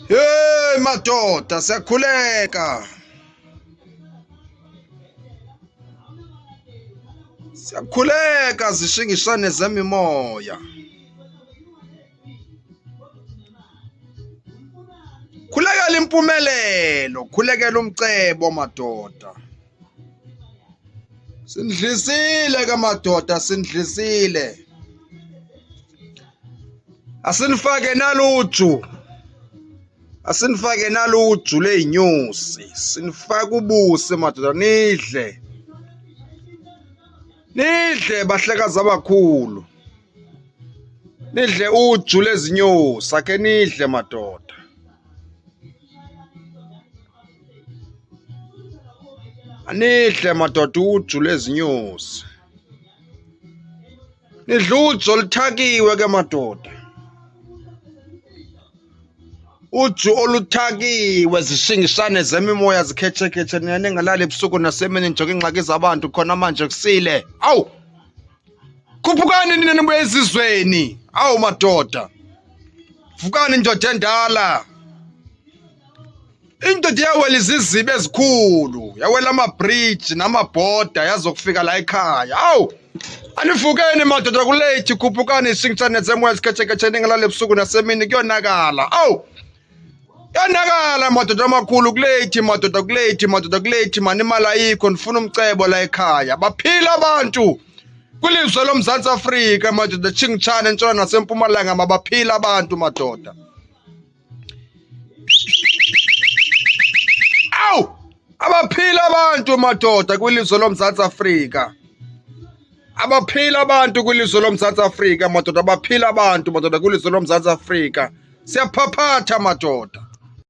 Hey madoda, siyakhuleka. Siyakhuleka zishingishane zemimoya. Khulekela impumelelo, khulekela umcebo madoda. Sindlisile ke madoda, sindlisile. Asinifake naluju. Asinifake naluju ley'nyosi. Sinifake ubusi madoda, nidle. Nidle bahlekazi abakhulu. Nidle uju lezinyosi, ake nidle madoda. Anidle madoda uju lezinyosi. Nidle uju oluthakiwe ke madoda. Uju oluthakiwe zishingishane zemimoya zikhetshe ningalali ebusuku nasemini njoke ingxaki zabantu khona manje kusile. Awu! Khuphukani nina nibuye ezizweni. Awu madoda. Vukani indoda endala. Indoda yawela izizibe ezikhulu, yawela ama-bridge namabhoda yazokufika la ekhaya. Awu! Anivukeni madoda kulate, khuphukani ishingishane zemoya zikhetshe ningalali ebusuku nasemini kuyonakala. Awu! Yanakala madoda amakhulu kulate kulate mani imali ayikho nifuna umcebo la ekhaya. Baphila abantu kwilizwe loMzantsi Afrika madoda chingitshane entshona nasempumalanga mabaphila abantu madoda. Awu! Abaphila abantu madoda kwilizwe loMzantsi Afrika. Abaphila abantu kwilizwe loMzantsi Afrika madoda, baphila abantu madoda kwilizwe loMzantsi Afrika. Siyaphaphatha madoda.